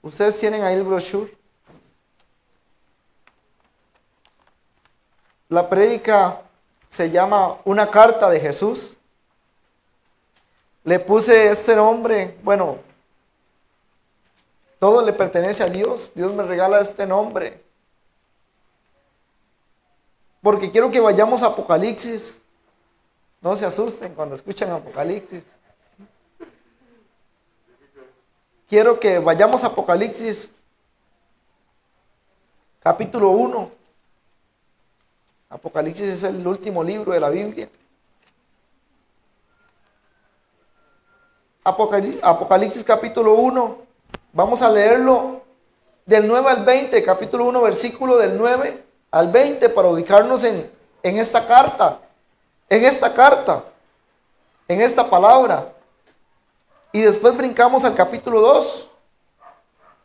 Ustedes tienen ahí el brochure. La prédica se llama Una carta de Jesús. Le puse este nombre, bueno, todo le pertenece a Dios. Dios me regala este nombre. Porque quiero que vayamos a Apocalipsis. No se asusten cuando escuchan Apocalipsis. Quiero que vayamos a Apocalipsis, capítulo 1. Apocalipsis es el último libro de la Biblia. Apocalipsis capítulo 1. Vamos a leerlo del 9 al 20. Capítulo 1, versículo del 9 al 20 para ubicarnos en esta carta. En esta palabra. Y después brincamos al capítulo 2.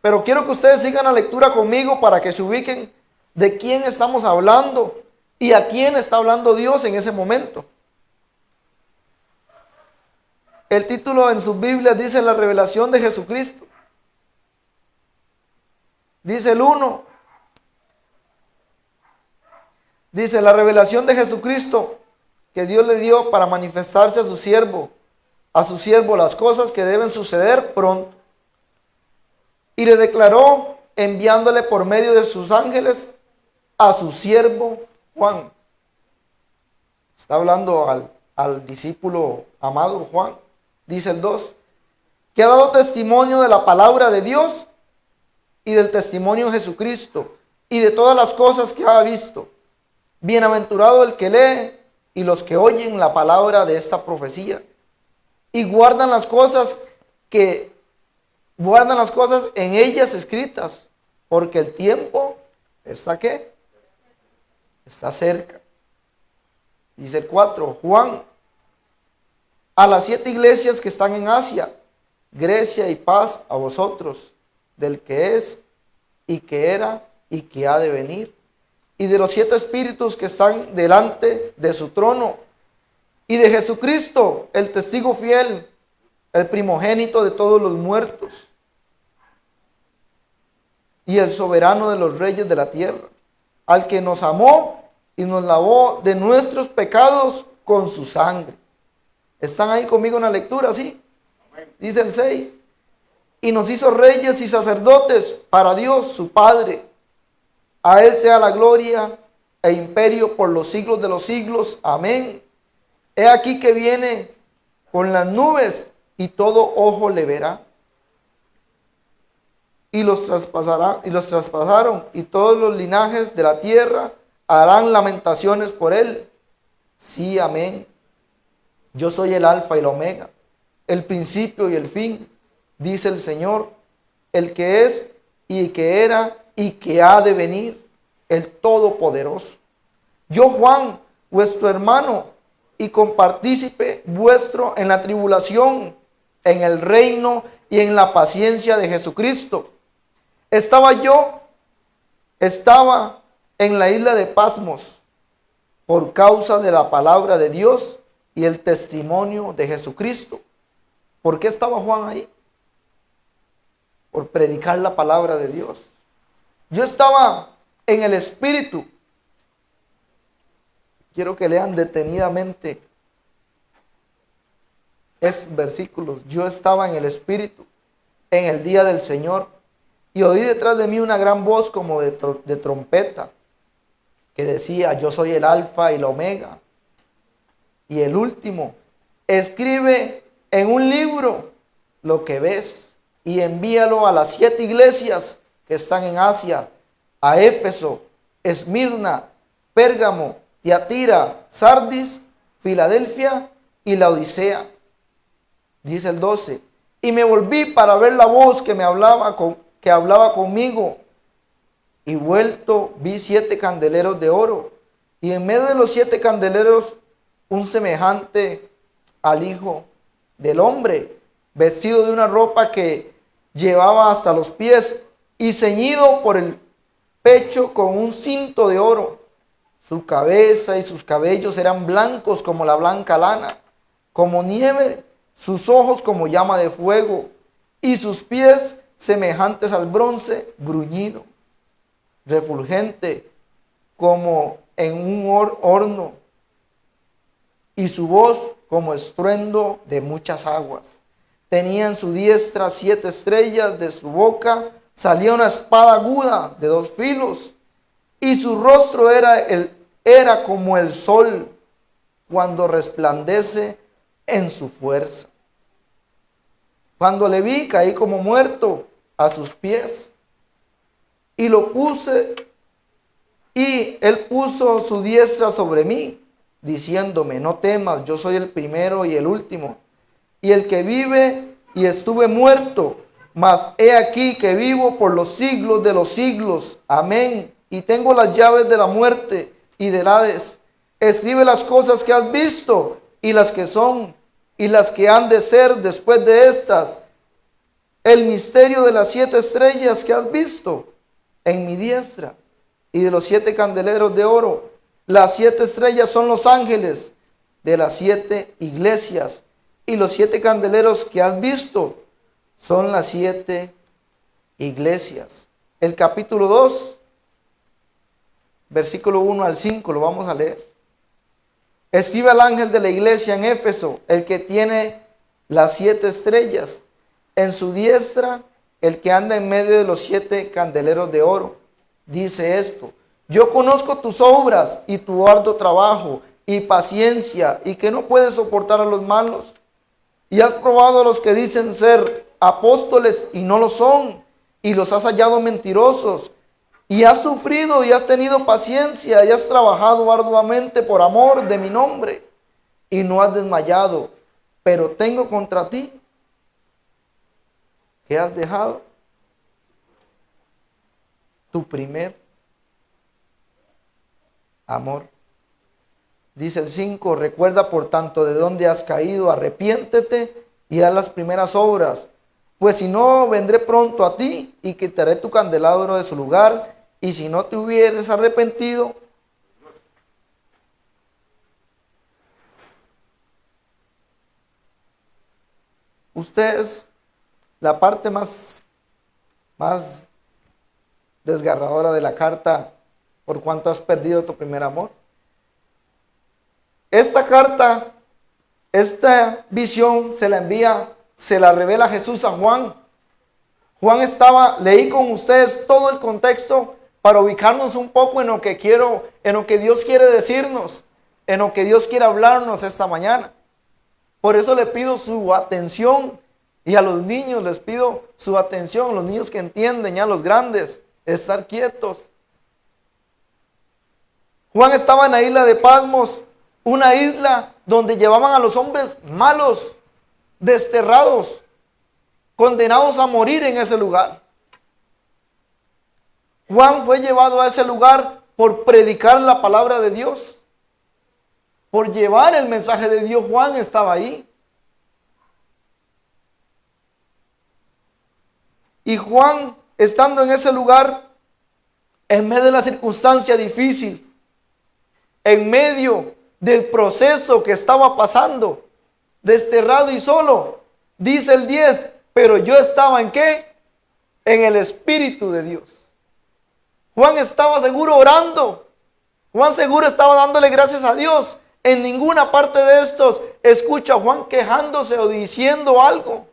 Pero quiero que ustedes sigan la lectura conmigo para que se ubiquen de quién estamos hablando y a quién está hablando Dios en ese momento. El título en sus Biblias dice la revelación de Jesucristo. Dice el 1. Dice la revelación de Jesucristo que Dios le dio para manifestarse a su siervo las cosas que deben suceder pronto. Y le declaró enviándole por medio de sus ángeles a su siervo Juan. Está hablando al discípulo amado Juan. Dice el 2, que ha dado testimonio de la palabra de Dios y del testimonio de Jesucristo y de todas las cosas que ha visto. Bienaventurado el que lee y los que oyen la palabra de esta profecía y guardan las cosas en ellas escritas, porque el tiempo está ¿qué? Está cerca. Dice el 4, Juan, a las 7 iglesias que están en Asia, gracia y paz a vosotros, del que es y que era y que ha de venir, y de los 7 espíritus que están delante de su trono, y de Jesucristo, el testigo fiel, el primogénito de todos los muertos, y el soberano de los reyes de la tierra, al que nos amó y nos lavó de nuestros pecados con su sangre. ¿Están ahí conmigo en la lectura? ¿Sí? Dice el 6. Y nos hizo reyes y sacerdotes para Dios, su Padre. A Él sea la gloria e imperio por los siglos de los siglos. Amén. He aquí que viene con las nubes y todo ojo le verá. Y los traspasaron, y todos los linajes de la tierra harán lamentaciones por Él. Sí, amén. Yo soy el alfa y la omega, el principio y el fin, dice el Señor, el que es y que era y que ha de venir, el Todopoderoso. Yo, Juan, vuestro hermano y compartícipe vuestro en la tribulación, en el reino y en la paciencia de Jesucristo. Estaba en la isla de Patmos por causa de la palabra de Dios y el testimonio de Jesucristo. ¿Por qué estaba Juan ahí? Por predicar la palabra de Dios. Yo estaba en el Espíritu. Quiero que lean detenidamente esos versículos. Yo estaba en el Espíritu en el día del Señor y oí detrás de mí una gran voz como de trompeta que decía: yo soy el alfa y la omega y el último. Escribe en un libro lo que ves y envíalo a las 7 iglesias que están en Asia, a Éfeso, Esmirna, Pérgamo, Tiatira, Sardis, Filadelfia y Laodicea. Dice el 12, y me volví para ver la voz que hablaba conmigo, y vuelto vi 7 candeleros de oro, y en medio de los 7 candeleros un semejante al Hijo del Hombre, vestido de una ropa que llevaba hasta los pies y ceñido por el pecho con un cinto de oro. Su cabeza y sus cabellos eran blancos como la blanca lana, como nieve, sus ojos como llama de fuego, y sus pies semejantes al bronce bruñido, refulgente como en un horno, y su voz como estruendo de muchas aguas. Tenía en su diestra 7 estrellas, de su boca salía una espada aguda de 2 filos, y su rostro era como el sol cuando resplandece en su fuerza. Cuando le vi, caí como muerto a sus pies, y él puso su diestra sobre mí, diciéndome: no temas, yo soy el primero y el último, y el que vive, y estuve muerto, mas he aquí que vivo por los siglos de los siglos. Amén. Y tengo las llaves de la muerte y del Hades. Escribe las cosas que has visto, y las que son, y las que han de ser después de estas. El misterio de las 7 estrellas que has visto en mi diestra, y de los 7 candeleros de oro. Las 7 estrellas son los ángeles de las 7 iglesias, y los 7 candeleros que has visto son las 7 iglesias. El capítulo 2, versículo 1 al 5, lo vamos a leer. Escribe al ángel de la iglesia en Éfeso, el que tiene las 7 estrellas en su diestra, el que anda en medio de los 7 candeleros de oro. Dice esto: yo conozco tus obras y tu arduo trabajo y paciencia, y que no puedes soportar a los malos, y has probado a los que dicen ser apóstoles y no lo son, y los has hallado mentirosos, y has sufrido y has tenido paciencia, y has trabajado arduamente por amor de mi nombre, y no has desmayado. Pero tengo contra ti que has dejado tu primer amor. Dice el 5: recuerda por tanto de dónde has caído, arrepiéntete y haz las primeras obras, pues si no, vendré pronto a ti y quitaré tu candelabro de su lugar, y si no te hubieres arrepentido, usted es la parte más desgarradora de la carta, por cuanto has perdido tu primer amor. Esta carta, esta visión se la revela Jesús a Juan. Leí con ustedes todo el contexto para ubicarnos un poco en lo que Dios quiere decirnos, en lo que Dios quiere hablarnos esta mañana. Por eso le pido su atención, y a los niños les pido su atención, los niños que entienden, y a los grandes, estar quietos. Juan estaba en la isla de Patmos, una isla donde llevaban a los hombres malos, desterrados, condenados a morir en ese lugar. Juan fue llevado a ese lugar por predicar la palabra de Dios, por llevar el mensaje de Dios. Juan estaba ahí. Y Juan, estando en ese lugar, en medio de la circunstancia difícil, en medio del proceso que estaba pasando, desterrado y solo, dice el 10, pero yo estaba ¿en qué? En el Espíritu de Dios. Juan estaba seguro orando. Juan seguro estaba dándole gracias a Dios. En ninguna parte de estos escucha a Juan quejándose o diciendo algo,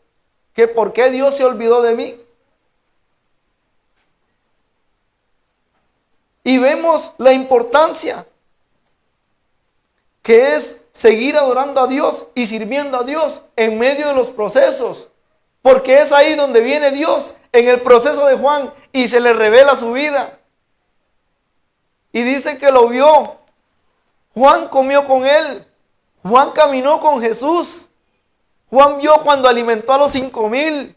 que por qué Dios se olvidó de mí. Y vemos la importancia que es seguir adorando a Dios y sirviendo a Dios en medio de los procesos, porque es ahí donde viene Dios, en el proceso de Juan, y se le revela su vida. Y dice que lo vio. Juan comió con él. Juan caminó con Jesús. Juan vio cuando alimentó a los 5,000,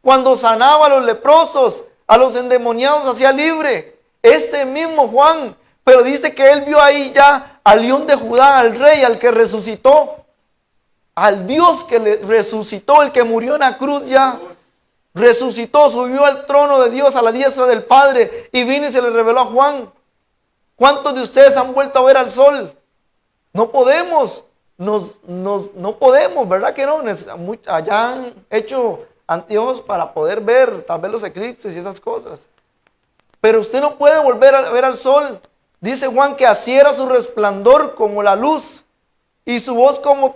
cuando sanaba a los leprosos, a los endemoniados hacía libre. Ese mismo Juan. Pero dice que él vio ahí ya al León de Judá, al Rey, al que resucitó, al Dios que le resucitó, el que murió en la cruz ya. Resucitó, subió al trono de Dios a la diestra del Padre y vino y se le reveló a Juan. ¿Cuántos de ustedes han vuelto a ver al sol? No podemos, no podemos, ¿verdad que no? Allá han hecho anteojos para poder ver tal vez los eclipses y esas cosas. Pero usted no puede volver a ver al sol. Dice Juan que así era su resplandor como la luz y su voz como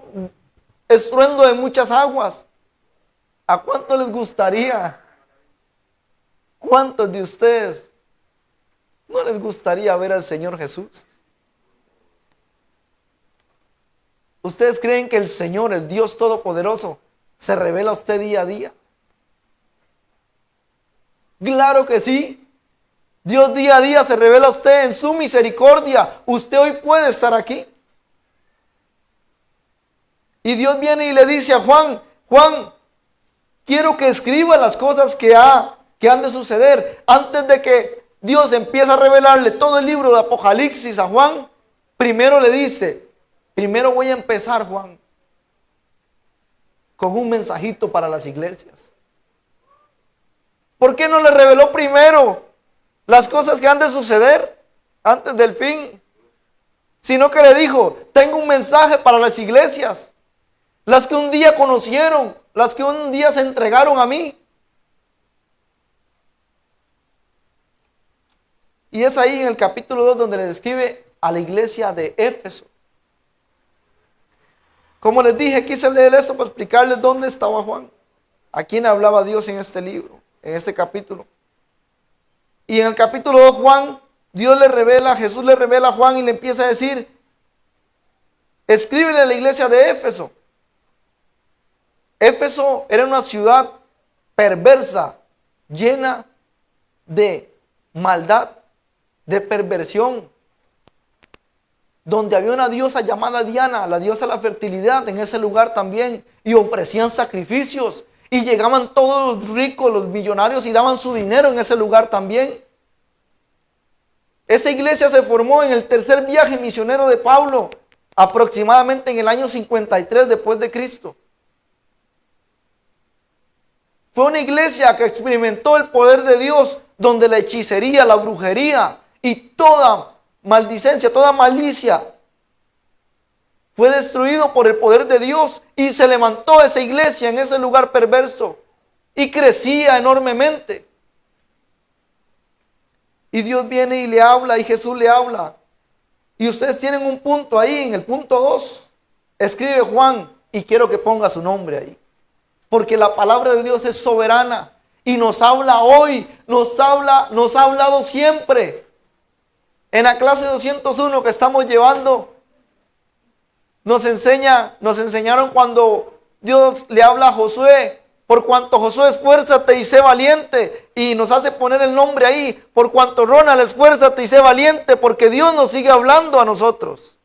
estruendo de muchas aguas. ¿A cuánto les gustaría? ¿Cuántos de ustedes no les gustaría ver al Señor Jesús? ¿Ustedes creen que el Señor, el Dios Todopoderoso, se revela a usted día a día? Claro que sí. Dios día a día se revela a usted en su misericordia. Usted hoy puede estar aquí. Y Dios viene y le dice a Juan, Juan, quiero que escriba las cosas que han de suceder. Antes de que Dios empiece a revelarle todo el libro de Apocalipsis a Juan, primero le dice, primero voy a empezar, Juan, con un mensajito para las iglesias. ¿Por qué no le reveló primero las cosas que han de suceder antes del fin? Sino que le dijo, tengo un mensaje para las iglesias, las que un día conocieron, las que un día se entregaron a mí. Y es ahí en el capítulo 2 donde le describe a la iglesia de Éfeso. Como les dije, quise leer esto para explicarles dónde estaba Juan, a quién hablaba Dios en este libro, en este capítulo. Y en el capítulo 2 Juan, Jesús le revela a Juan y le empieza a decir, escríbele a la iglesia de Éfeso. Éfeso era una ciudad perversa, llena de maldad, de perversión, donde había una diosa llamada Diana, la diosa de la fertilidad, en ese lugar también, y ofrecían sacrificios, y llegaban todos los ricos, los millonarios, y daban su dinero en ese lugar también. Esa iglesia se formó en el tercer viaje misionero de Pablo, aproximadamente en el año 53 después de Cristo. Fue una iglesia que experimentó el poder de Dios, donde la hechicería, la brujería y toda maldicencia, toda malicia fue destruido por el poder de Dios, y se levantó esa iglesia en ese lugar perverso y crecía enormemente. Y Dios viene y le habla, y Jesús le habla. Y ustedes tienen un punto ahí, en el punto 2. Escribe Juan, y quiero que ponga su nombre ahí. Porque la palabra de Dios es soberana y nos habla hoy, nos ha hablado siempre. En la clase 201 que estamos llevando, nos enseñaron cuando Dios le habla a Josué, por cuanto Josué esfuérzate y sé valiente, y nos hace poner el nombre ahí, por cuanto Ronald esfuérzate y sé valiente, porque Dios nos sigue hablando a nosotros.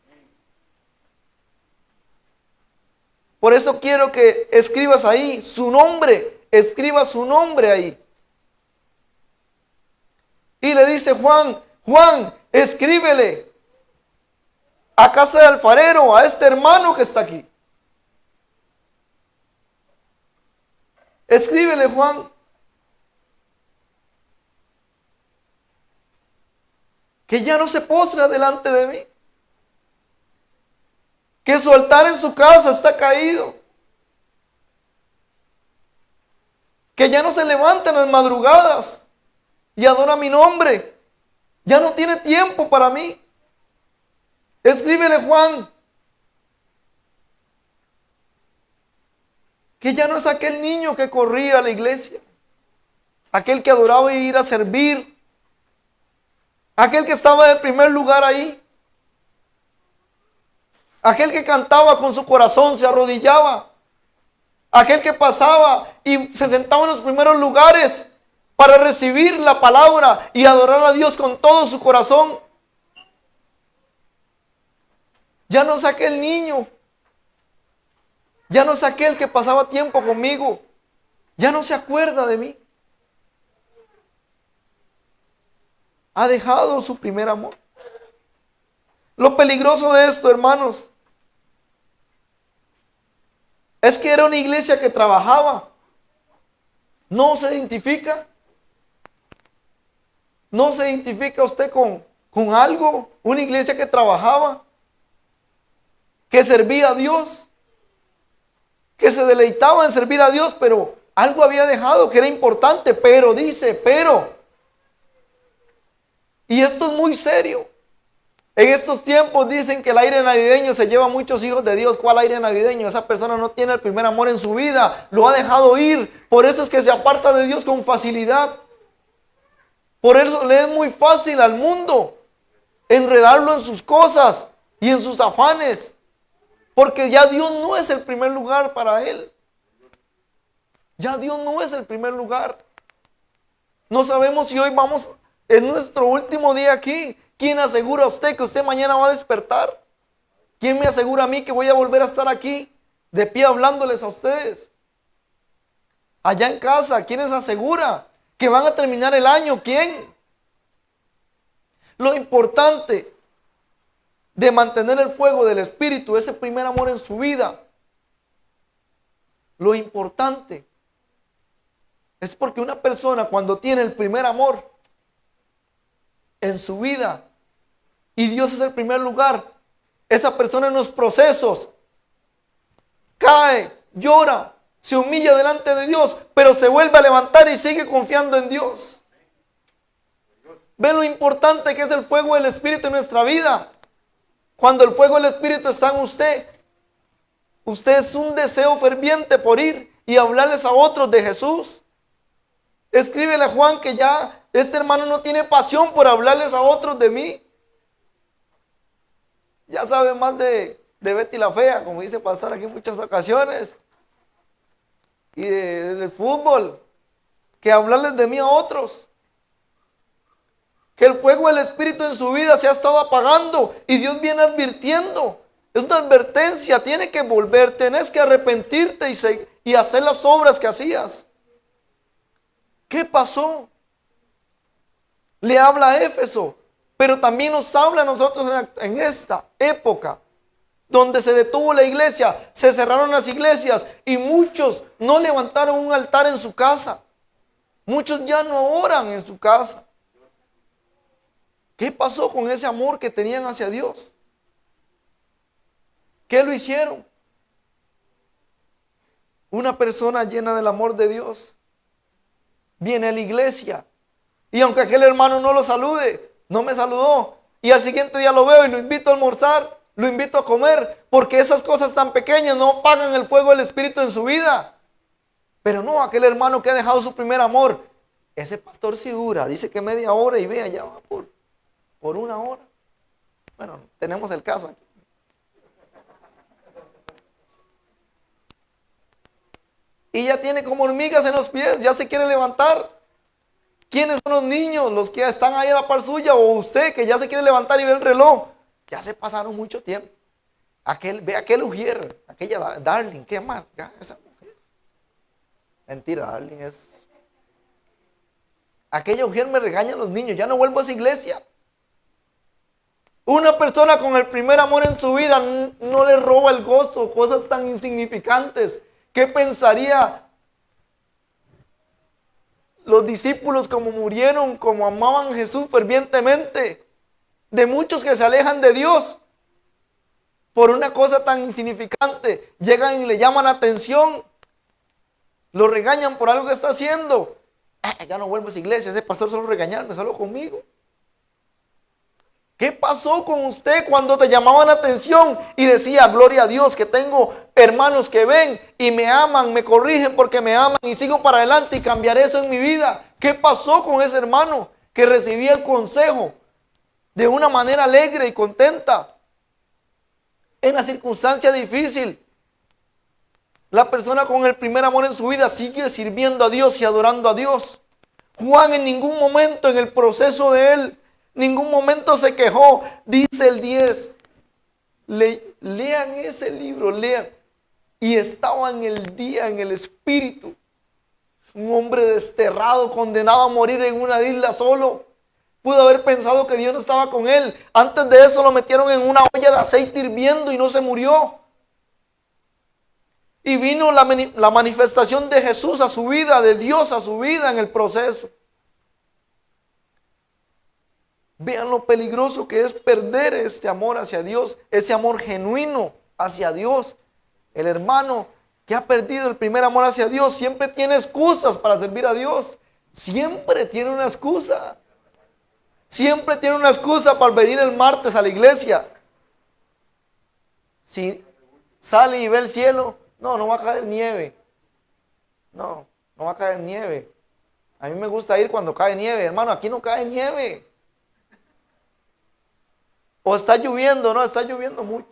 Por eso quiero que escribas ahí su nombre, escriba su nombre ahí. Y le dice Juan, escríbele a casa del alfarero, a este hermano que está aquí. Escríbele, Juan, que ya no se postra delante de mí, que su altar en su casa está caído, que ya no se levanta en las madrugadas y adora mi nombre, ya no tiene tiempo para mí. Escríbele, Juan, que ya no es aquel niño que corría a la iglesia, aquel que adoraba ir a servir, aquel que estaba en primer lugar ahí, aquel que cantaba con su corazón, se arrodillaba, aquel que pasaba y se sentaba en los primeros lugares para recibir la palabra y adorar a Dios con todo su corazón. Ya no es aquel niño, ya no es aquel que pasaba tiempo conmigo, ya no se acuerda de mí. Ha dejado su primer amor. Lo peligroso de esto, hermanos, es que era una iglesia que trabajaba. No se identifica. No se identifica usted con algo. Una iglesia que trabajaba, que servía a Dios, que se deleitaba en servir a Dios, pero Algo había dejado que era importante, pero dice, pero. Y esto es muy serio. En estos tiempos dicen que el aire navideño se lleva a muchos hijos de Dios. ¿Cuál aire navideño? Esa persona no tiene el primer amor en su vida, lo ha dejado ir. Por eso es que se aparta de Dios con facilidad. Por eso le es muy fácil al mundo enredarlo en sus cosas y en sus afanes. Porque ya Dios no es el primer lugar para él. Ya Dios no es el primer lugar. No sabemos si hoy vamos, es nuestro último día aquí. ¿Quién asegura a usted que usted mañana va a despertar? ¿Quién me asegura a mí que voy a volver a estar aquí de pie hablándoles a ustedes? Allá en casa, ¿quién les asegura que van a terminar el año? ¿Quién? Lo importante de mantener el fuego del Espíritu, ese primer amor en su vida, lo importante es porque una persona cuando tiene el primer amor en su vida y Dios es el primer lugar, esa persona en los procesos cae, llora, se humilla delante de Dios, pero se vuelve a levantar y sigue confiando en Dios. ¿Ven lo importante que es el fuego del Espíritu en nuestra vida? Cuando el fuego del Espíritu está en usted, usted es un deseo ferviente por ir y hablarles a otros de Jesús. Escríbele a Juan que ya este hermano no tiene pasión por hablarles a otros de mí. Ya sabe más de Betty la Fea, como dice pasar aquí en muchas ocasiones, y del fútbol, que hablarles de mí a otros. Que el fuego del Espíritu en su vida se ha estado apagando y Dios viene advirtiendo. Es una advertencia, tiene que volver, tenés que arrepentirte y hacer las obras que hacías. ¿Qué pasó? Le habla a Éfeso, pero también nos habla a nosotros en esta época donde se detuvo la iglesia, se cerraron las iglesias y muchos no levantaron un altar en su casa. Muchos ya no oran en su casa. ¿Qué pasó con ese amor que tenían hacia Dios? ¿Qué lo hicieron? Una persona llena del amor de Dios viene a la iglesia y aunque aquel hermano no lo salude, no me saludó, y al siguiente día lo veo y lo invito a almorzar, lo invito a comer, porque esas cosas tan pequeñas no apagan el fuego del Espíritu en su vida. Pero no, aquel hermano que ha dejado su primer amor, ese pastor sí dura, dice que media hora y vea, ya va por una hora. Bueno, tenemos el caso aquí. Y ya tiene como hormigas en los pies, ya se quiere levantar. ¿Quiénes son los niños? Los que están ahí a la par suya, o usted que ya se quiere levantar y ve el reloj. Ya se pasaron mucho tiempo. Ve aquel Ujier, aquella Darling, qué marca esa mujer. Mentira, Darling es. Aquella Ujier me regaña a los niños, ya no vuelvo a esa iglesia. Una persona con el primer amor en su vida no le roba el gozo, cosas tan insignificantes. ¿Qué pensaría los discípulos como murieron, como amaban a Jesús fervientemente? De muchos que se alejan de Dios por una cosa tan insignificante, llegan y le llaman atención, lo regañan por algo que está haciendo. Ya no vuelvo a esa iglesia, ese pastor solo regañarme, solo conmigo. ¿Qué pasó con usted cuando te llamaban la atención y decía, gloria a Dios que tengo hermanos que ven y me aman, me corrigen porque me aman y sigo para adelante y cambiaré eso en mi vida? ¿Qué pasó con ese hermano que recibía el consejo de una manera alegre y contenta en la circunstancia difícil? La persona con el primer amor en su vida sigue sirviendo a Dios y adorando a Dios. Juan en ningún momento en el proceso de él, ningún momento se quejó. Dice el 10, lean ese libro, lean. Y estaba en el día, en el espíritu, un hombre desterrado, condenado a morir en una isla solo. Pudo haber pensado que Dios no estaba con él. Antes de eso lo metieron en una olla de aceite hirviendo y no se murió. Y vino la manifestación de Jesús a su vida, de Dios a su vida en el proceso. Vean lo peligroso que es perder este amor hacia Dios, ese amor genuino hacia Dios. El hermano que ha perdido el primer amor hacia Dios, siempre tiene excusas para servir a Dios. Siempre tiene una excusa. Siempre tiene una excusa para venir el martes a la iglesia. Si sale y ve el cielo, no va a caer nieve. No va a caer nieve. A mí me gusta ir cuando cae nieve, hermano, aquí no cae nieve. O está lloviendo, no, está lloviendo mucho.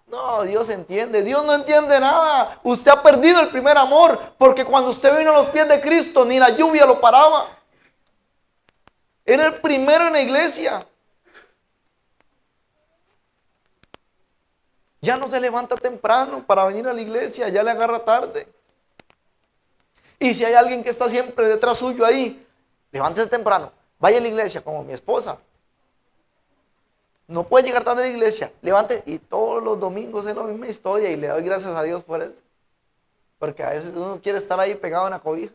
No, Dios entiende. Dios no entiende nada. Usted ha perdido el primer amor, porque cuando usted vino a los pies de Cristo, ni la lluvia lo paraba. Era el primero en la iglesia. Ya no se levanta temprano para venir a la iglesia, ya le agarra tarde. Y si hay alguien que está siempre detrás suyo ahí, levántese temprano, vaya a la iglesia, como mi esposa. No puede llegar tarde a la iglesia, levante, y todos los domingos es la misma historia, y le doy gracias a Dios por eso. Porque a veces uno quiere estar ahí pegado en la cobija.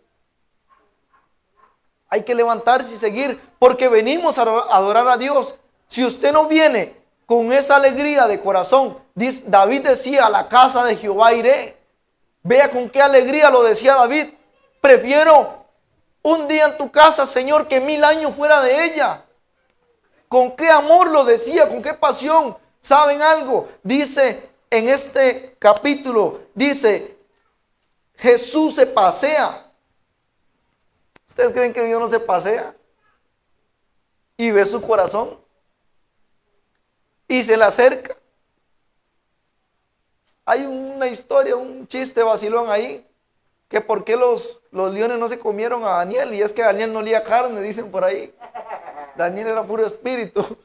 Hay que levantarse y seguir, porque venimos a adorar a Dios. Si usted no viene con esa alegría de corazón, David decía, a la casa de Jehová iré. Vea con qué alegría lo decía David. Prefiero un día en tu casa, Señor, que 1000 años fuera de ella. Con qué amor lo decía, con qué pasión. ¿Saben algo? Dice en este capítulo, dice, Jesús se pasea. ¿Ustedes creen que Dios no se pasea? Y ve su corazón. Y se le acerca. Hay una historia, un chiste vacilón ahí. Que por qué los leones no se comieron a Daniel. Y es que Daniel no olía carne, dicen por ahí. Daniel era puro espíritu.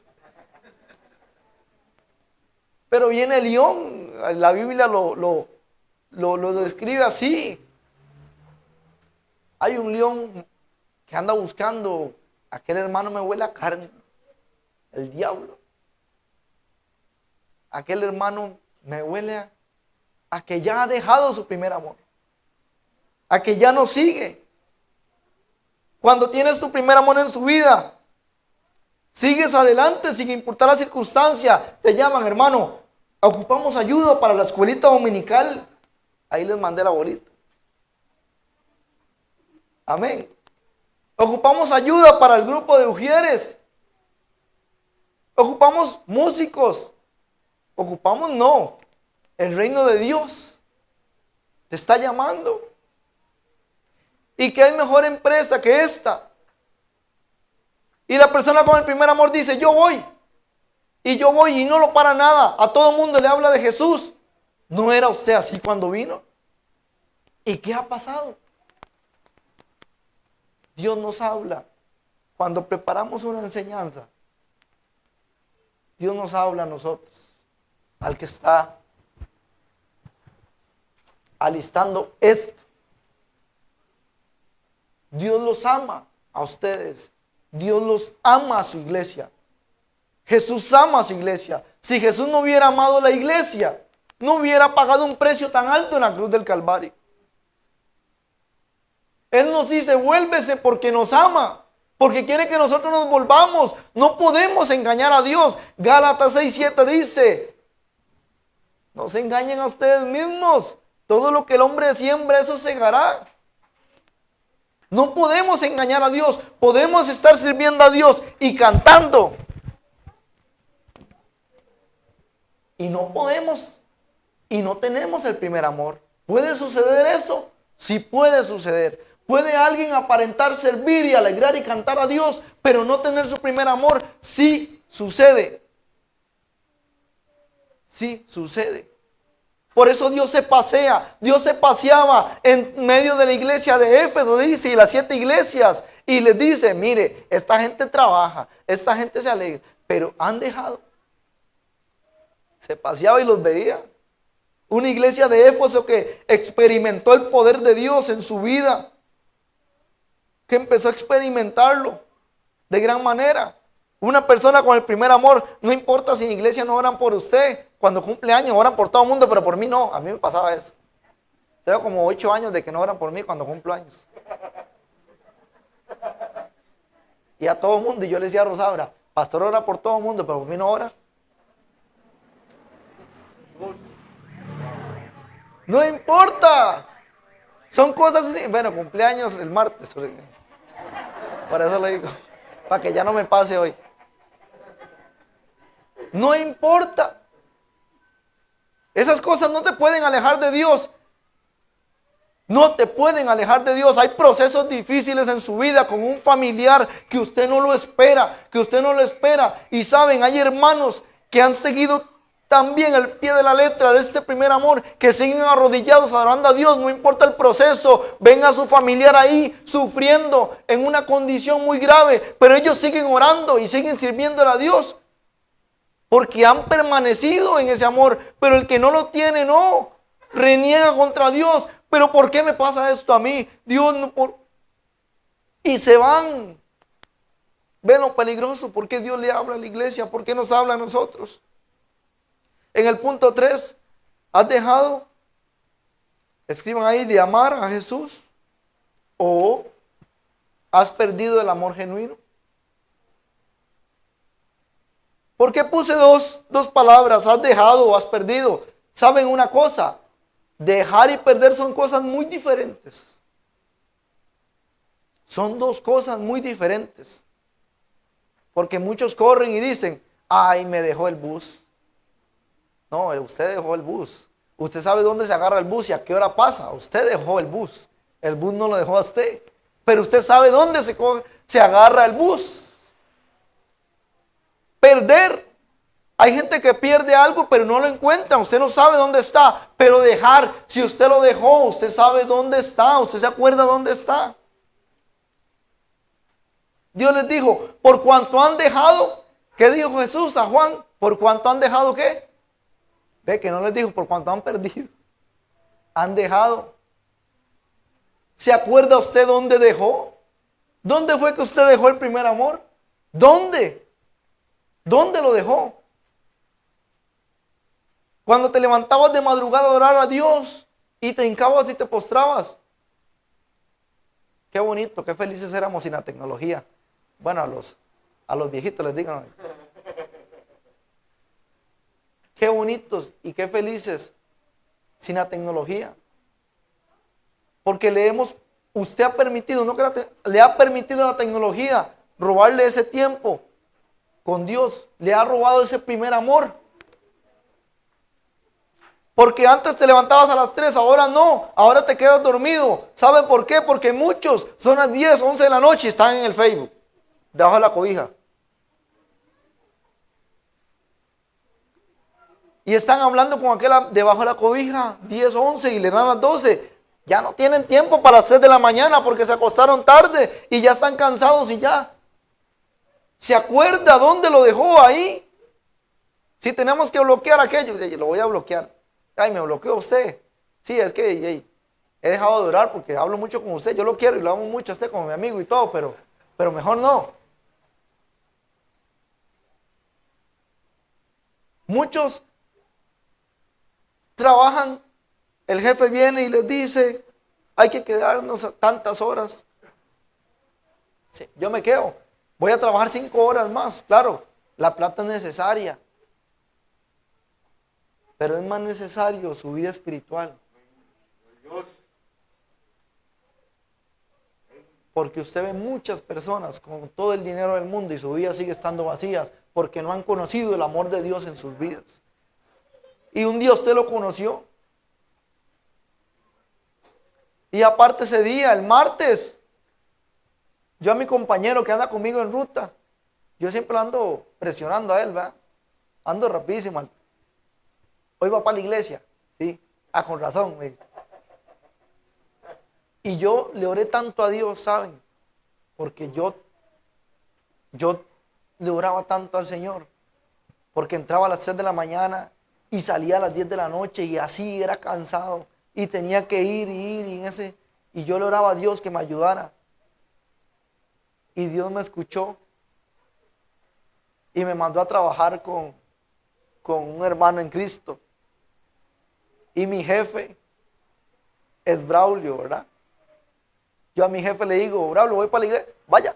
Pero viene el león. La Biblia lo describe así. Hay un león que anda buscando. Aquel hermano me huele a carne. El diablo. Aquel hermano me huele a que ya ha dejado su primer amor. A que ya no sigue. Cuando tienes tu primer amor en su vida, sigues adelante sin importar la circunstancia. Te llaman, hermano, ocupamos ayuda para la escuelita dominical. Ahí les mandé la bolita. Amén. Ocupamos ayuda para el grupo de ujieres. Ocupamos músicos. Ocupamos no. El reino de Dios te está llamando. ¿Y qué hay mejor empresa que esta? Y la persona con el primer amor dice, yo voy. Y yo voy y no lo para nada. A todo el mundo le habla de Jesús. ¿No era usted así cuando vino? ¿Y qué ha pasado? Dios nos habla. Cuando preparamos una enseñanza, Dios nos habla a nosotros, al que está alistando esto. Dios los ama a ustedes. Dios los ama a su iglesia. Jesús ama a su iglesia. Si Jesús no hubiera amado la iglesia, no hubiera pagado un precio tan alto en la cruz del Calvario. Él nos dice, vuélvese porque nos ama, porque quiere que nosotros nos volvamos. No podemos engañar a Dios. Gálatas 6:7 dice, no se engañen a ustedes mismos. Todo lo que el hombre siembra, eso segará. No podemos engañar a Dios. Podemos estar sirviendo a Dios y cantando. Y no podemos, y no tenemos el primer amor. ¿Puede suceder eso? Sí puede suceder. ¿Puede alguien aparentar servir y alegrar y cantar a Dios, pero no tener su primer amor? Sí sucede. Sí sucede. Por eso Dios se pasea. Dios se paseaba en medio de la iglesia de Éfeso, dice, y las 7 iglesias. Y les dice, mire, esta gente trabaja, esta gente se alegra, pero han dejado. Se paseaba y los veía. Una iglesia de Éfeso que experimentó el poder de Dios en su vida. Que empezó a experimentarlo de gran manera. Una persona con el primer amor, no importa si en iglesia no oran por usted, cuando cumple años oran por todo el mundo, pero por mí no. A mí me pasaba eso. Tengo como 8 años de que no oran por mí cuando cumplo años. Y a todo el mundo, y yo le decía a Rosaura, pastor ora por todo el mundo, pero por mí no ora. No importa. Son cosas así. Bueno, cumpleaños el martes. Por eso lo digo. Para que ya no me pase hoy. No importa. Esas cosas no te pueden alejar de Dios. No te pueden alejar de Dios. Hay procesos difíciles en su vida con un familiar que usted no lo espera, que usted no lo espera. Y saben, hay hermanos que han seguido también el pie de la letra de este primer amor, que siguen arrodillados adorando a Dios, no importa el proceso. Ven a su familiar ahí sufriendo en una condición muy grave, pero ellos siguen orando y siguen sirviéndole a Dios. Porque han permanecido en ese amor, pero el que no lo tiene, no, reniega contra Dios. Pero ¿por qué me pasa esto a mí? Dios no por... Y se van. Ven lo peligroso. ¿Por qué Dios le habla a la iglesia? ¿Por qué nos habla a nosotros? En el punto 3, ¿has dejado, escriban ahí, de amar a Jesús? ¿O has perdido el amor genuino? ¿Por qué puse dos palabras? ¿Has dejado o has perdido? ¿Saben una cosa? Dejar y perder son cosas muy diferentes. Son dos cosas muy diferentes. Porque muchos corren y dicen, ay, me dejó el bus. No, usted dejó el bus. Usted sabe dónde se agarra el bus y a qué hora pasa. Usted dejó el bus. El bus no lo dejó a usted. Pero usted sabe dónde se agarra el bus. Perder. Hay gente que pierde algo pero no lo encuentra. Usted no sabe dónde está. Pero dejar, si usted lo dejó, usted sabe dónde está. Usted se acuerda dónde está. Dios les dijo, por cuanto han dejado, ¿qué dijo Jesús a Juan? ¿Por cuanto han dejado qué? Ve que no les dijo por cuanto han perdido. Han dejado. ¿Se acuerda usted dónde dejó? ¿Dónde fue que usted dejó el primer amor? ¿Dónde? ¿Dónde lo dejó? Cuando te levantabas de madrugada a orar a Dios y te hincabas y te postrabas. Qué bonito, qué felices éramos sin la tecnología. Bueno, a los viejitos les digo. Qué bonitos y qué felices sin la tecnología. Porque usted ha permitido, no que le ha permitido a la tecnología robarle ese tiempo con Dios. Le ha robado ese primer amor. Porque antes te levantabas a las 3, ahora no, ahora te quedas dormido. ¿Saben por qué? Porque muchos son las 10, 11 de la noche y están en el Facebook, debajo de la cobija. Y están hablando con aquel debajo de la cobija, 10, 11 y le dan las 12. Ya no tienen tiempo para las 3 de la mañana porque se acostaron tarde y ya están cansados y ya. ¿Se acuerda dónde lo dejó ahí? Si tenemos que bloquear aquello, lo voy a bloquear. Ay, me bloqueó usted. Sí, es que he dejado de orar porque hablo mucho con usted. Yo lo quiero y lo amo mucho a usted como mi amigo y todo, pero mejor no. Muchos trabajan, el jefe viene y les dice, hay que quedarnos tantas horas. Sí, yo me quedo, voy a trabajar 5 horas más. Claro, la plata es necesaria. Pero es más necesario su vida espiritual. Porque usted ve muchas personas con todo el dinero del mundo y su vida sigue estando vacías porque no han conocido el amor de Dios en sus vidas. Y un día usted lo conoció. Y aparte ese día, el martes, yo a mi compañero que anda conmigo en ruta, yo siempre ando presionando a él, ¿verdad? Ando rapidísimo. Hoy va para la iglesia, ¿sí? Ah, con razón, me dice. Y yo le oré tanto a Dios, ¿saben? Porque yo le oraba tanto al Señor. Porque entraba a las 3 de la mañana y salía a las 10 de la noche y así era cansado. Y tenía que ir y yo le oraba a Dios que me ayudara. Y Dios me escuchó y me mandó a trabajar con un hermano en Cristo. Y mi jefe es Braulio, ¿verdad? Yo a mi jefe le digo, Braulio, voy para la iglesia, vaya.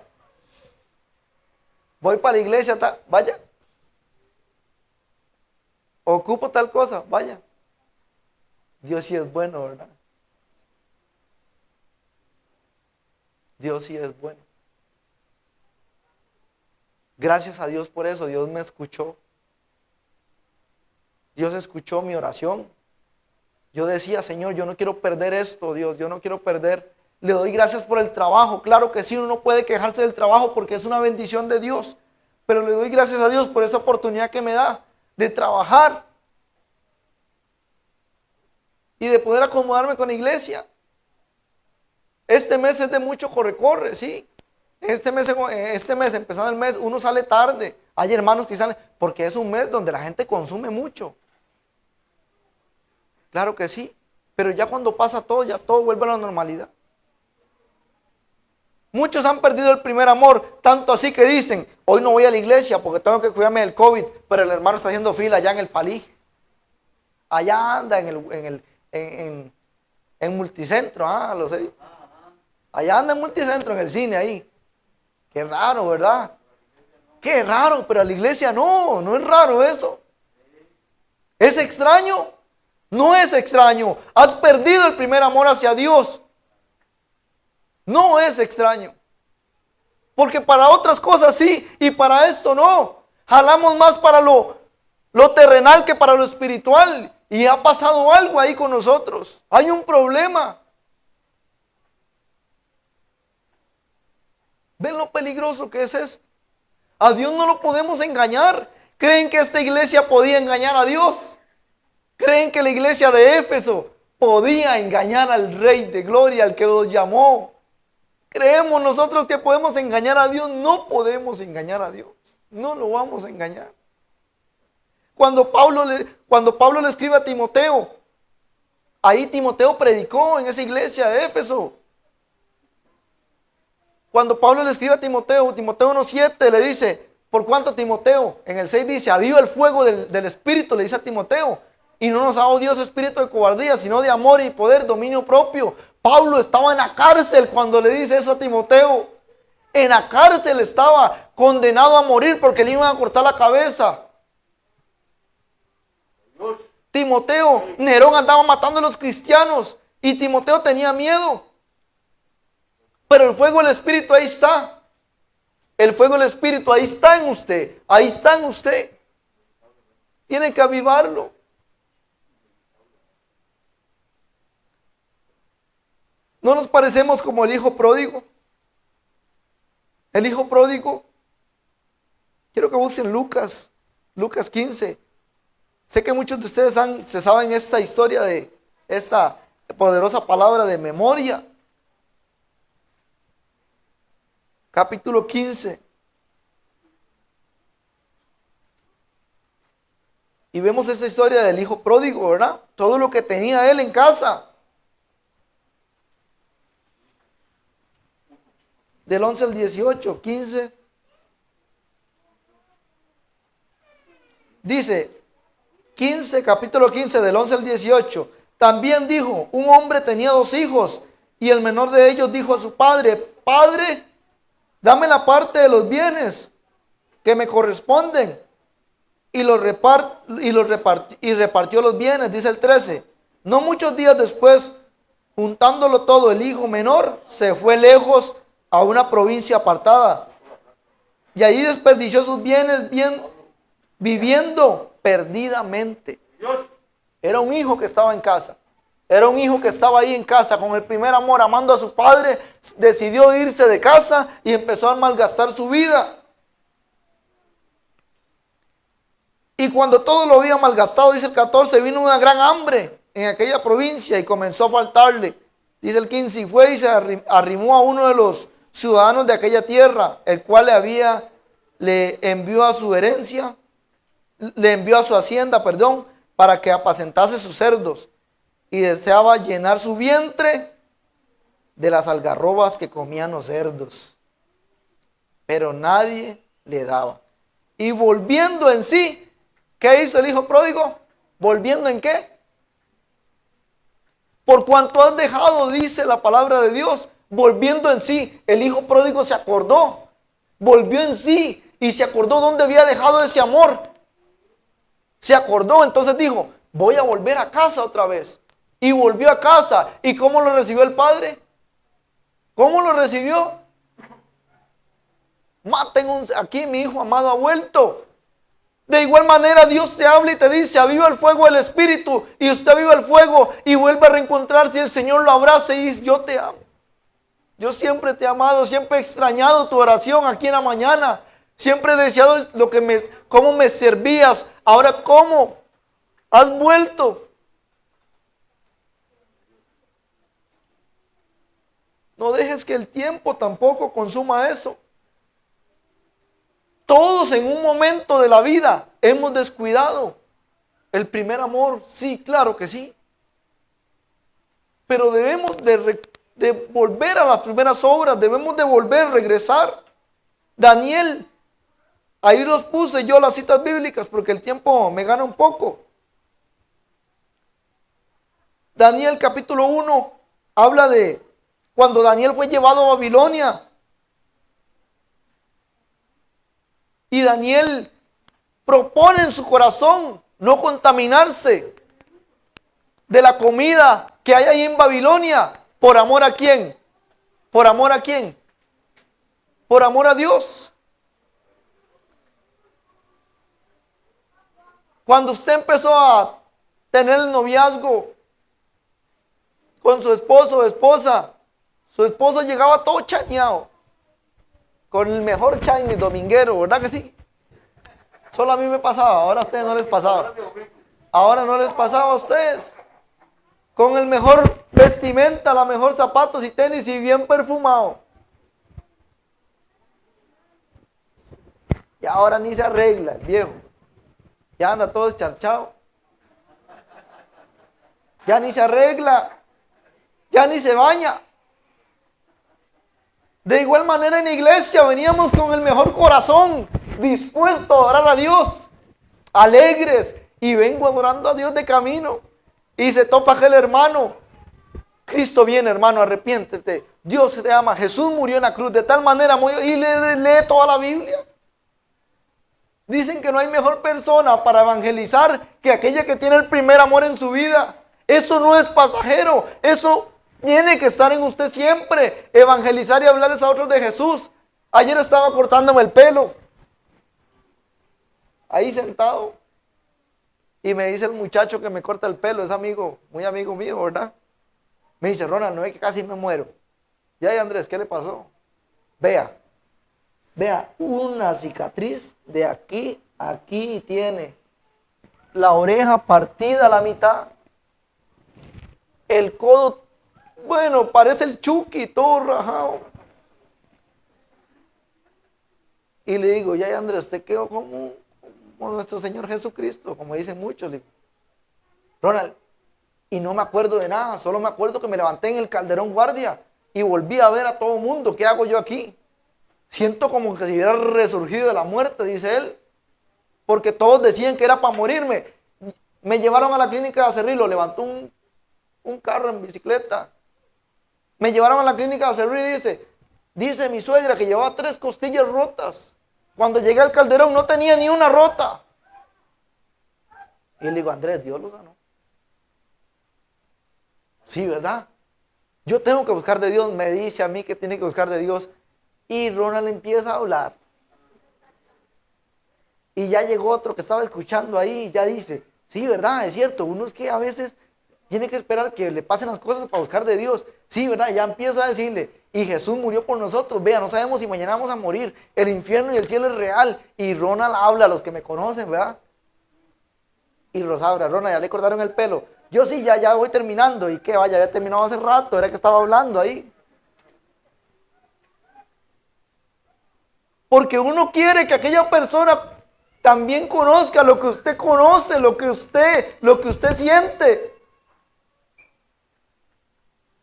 Voy para la iglesia, vaya. Ocupo tal cosa, vaya. Dios sí es bueno, ¿verdad? Dios sí es bueno. Gracias a Dios por eso. Dios me escuchó. Dios escuchó mi oración. Yo decía, Señor, yo no quiero perder esto, Dios, yo no quiero perder. Le doy gracias por el trabajo. Claro que sí, uno no puede quejarse del trabajo porque es una bendición de Dios. Pero le doy gracias a Dios por esa oportunidad que me da de trabajar y de poder acomodarme con la iglesia. Este mes es de mucho corre-corre, sí. Este mes, empezando el mes, uno sale tarde. Hay hermanos que salen, porque es un mes donde la gente consume mucho. Claro que sí, pero ya cuando pasa todo, ya todo vuelve a la normalidad. Muchos han perdido el primer amor, tanto así que dicen, hoy no voy a la iglesia porque tengo que cuidarme del COVID, pero el hermano está haciendo fila allá en el Palí. Allá anda en Multicentro, lo sé. Allá anda en Multicentro, en el cine ahí. Qué raro, ¿verdad? Qué raro, pero a la iglesia no es raro eso. ¿Es extraño? No es extraño. Has perdido el primer amor hacia Dios. No es extraño. Porque para otras cosas sí, y para esto no. Jalamos más para lo terrenal que para lo espiritual. Y ha pasado algo ahí con nosotros. Hay un problema. ¿Ven lo peligroso que es esto? A Dios no lo podemos engañar. ¿Creen que esta iglesia podía engañar a Dios? ¿Creen que la iglesia de Éfeso podía engañar al Rey de Gloria, al que los llamó? ¿Creemos nosotros que podemos engañar a Dios? No podemos engañar a Dios. No lo vamos a engañar. Cuando Pablo le escribe a Timoteo, ahí Timoteo predicó en esa iglesia de Éfeso. Cuando Pablo le escribe a Timoteo, Timoteo 1:7 le dice, ¿por cuánto Timoteo? En el 6 dice, aviva el fuego del Espíritu, le dice a Timoteo. Y no nos ha dado Dios espíritu de cobardía, sino de amor y poder, dominio propio. Pablo estaba en la cárcel cuando le dice eso a Timoteo. En la cárcel estaba condenado a morir porque le iban a cortar la cabeza. Timoteo, Nerón andaba matando a los cristianos y Timoteo tenía miedo. Pero el fuego del Espíritu ahí está. El fuego del Espíritu ahí está en usted. Ahí está en usted. Tiene que avivarlo. ¿No nos parecemos como el hijo pródigo? El hijo pródigo. Quiero que busquen Lucas 15. Sé que muchos de ustedes se saben esta historia de esta poderosa palabra de memoria. Capítulo 15. Y vemos esta historia del hijo pródigo, ¿verdad? Todo lo que tenía él en casa. Del 11 al 18, 15. Dice, capítulo 15, del 11 al 18. También dijo, un hombre tenía 2 hijos, y el menor de ellos dijo a su padre, Padre, dame la parte de los bienes que me corresponden. Y repartió los bienes, dice el 13. No muchos días después, juntándolo todo, el hijo menor se fue lejos a una provincia apartada. Y ahí desperdició sus bienes viviendo perdidamente. Era un hijo que estaba en casa. Era un hijo que estaba ahí en casa con el primer amor, amando a su padre. Decidió irse de casa y empezó a malgastar su vida. Y cuando todo lo había malgastado, dice el 14, vino una gran hambre en aquella provincia y comenzó a faltarle. Dice el 15, y fue y se arrimó a uno de los ciudadanos de aquella tierra, el cual le envió a su hacienda, para que apacentase sus cerdos, y deseaba llenar su vientre de las algarrobas que comían los cerdos. Pero nadie le daba. Y volviendo en sí, ¿qué hizo el hijo pródigo? ¿Volviendo en qué? Por cuanto has dejado, dice la palabra de Dios, volviendo en sí, el hijo pródigo se acordó, volvió en sí y se acordó dónde había dejado ese amor. Se acordó, entonces dijo, voy a volver a casa otra vez. y volvió a casa. ¿Y cómo lo recibió el padre? ¿Cómo lo recibió? Aquí mi hijo amado ha vuelto. De igual manera Dios te habla y te dice: aviva el fuego del Espíritu. Y usted aviva el fuego y vuelve a reencontrarse y el Señor lo abraza y dice: yo te amo. Yo siempre te he amado, siempre he extrañado tu oración aquí en la mañana. Siempre he deseado cómo me servías. Ahora, ¿cómo? Has vuelto. No dejes que el tiempo tampoco consuma eso. Todos en un momento de la vida hemos descuidado el primer amor. Sí, claro que sí. Pero debemos de volver a las primeras obras. Debemos de volver a regresar. Daniel, ahí los puse yo las citas bíblicas porque el tiempo me gana un poco. Daniel capítulo 1 habla de cuando Daniel fue llevado a Babilonia. Y Daniel propone en su corazón no contaminarse de la comida que hay ahí en Babilonia. ¿Por amor a quién? ¿Por amor a quién? Por amor a Dios. Cuando usted empezó a tener el noviazgo con su esposo o esposa, su esposo llegaba todo chañado, con el mejor chañi dominguero, ¿verdad que sí? Solo a mí me pasaba, ahora a ustedes no les pasaba. Ahora no les pasaba a ustedes. Con el mejor vestimenta, la mejor zapatos y tenis y bien perfumado. Y ahora ni se arregla el viejo. Ya anda todo descharchado. Ya ni se arregla. Ya ni se baña. De igual manera en la iglesia veníamos con el mejor corazón, dispuesto a adorar a Dios, alegres, y vengo adorando a Dios de camino, y se topa aquel hermano: Cristo viene, hermano, arrepiéntete, Dios te ama, Jesús murió en la cruz de tal manera, y lee toda la Biblia. Dicen que no hay mejor persona para evangelizar que aquella que tiene el primer amor en su vida. Eso no es pasajero, eso tiene que estar en usted siempre, evangelizar y hablarles a otros de Jesús. Ayer estaba cortándome el pelo, ahí sentado, y me dice el muchacho que me corta el pelo, es amigo, muy amigo mío, ¿verdad? Me dice: Ronald, no es que casi me muero. Ya, Andrés, ¿qué le pasó? Vea, una cicatriz de aquí a aquí tiene, la oreja partida a la mitad, el codo, bueno, parece el Chucky, todo rajado. Y le digo: ya, Andrés, usted quedó como nuestro Señor Jesucristo, como dicen muchos. Le digo: Ronald, y no me acuerdo de nada, solo me acuerdo que me levanté en el Calderón Guardia y volví a ver a todo el mundo. ¿Qué hago yo aquí? Siento como que si hubiera resurgido de la muerte, dice él, porque todos decían que era para morirme. Me llevaron a la clínica de Acerrí, levantó un carro en bicicleta. Me llevaron a la clínica de Acerrí y dice mi suegra que llevaba 3 costillas rotas. Cuando llegué al Calderón no tenía ni una rota. Y le digo: Andrés, Dios lo sanó. Sí, ¿verdad? Yo tengo que buscar de Dios, me dice a mí que tiene que buscar de Dios. Y Ronald empieza a hablar. Y ya llegó otro que estaba escuchando ahí y ya dice: sí, ¿verdad? Es cierto, uno es que a veces tiene que esperar que le pasen las cosas para buscar de Dios. Sí, ¿verdad? Ya empiezo a decirle: y Jesús murió por nosotros. Vea, no sabemos si mañana vamos a morir. El infierno y el cielo es real. Y Ronald habla a los que me conocen, ¿verdad? Y Rosaura: Ronald, ya le cortaron el pelo. Yo sí, ya voy terminando. ¿Y qué? Vaya, había terminado hace rato, era que estaba hablando ahí. Porque uno quiere que aquella persona también conozca lo que usted conoce, lo que usted siente.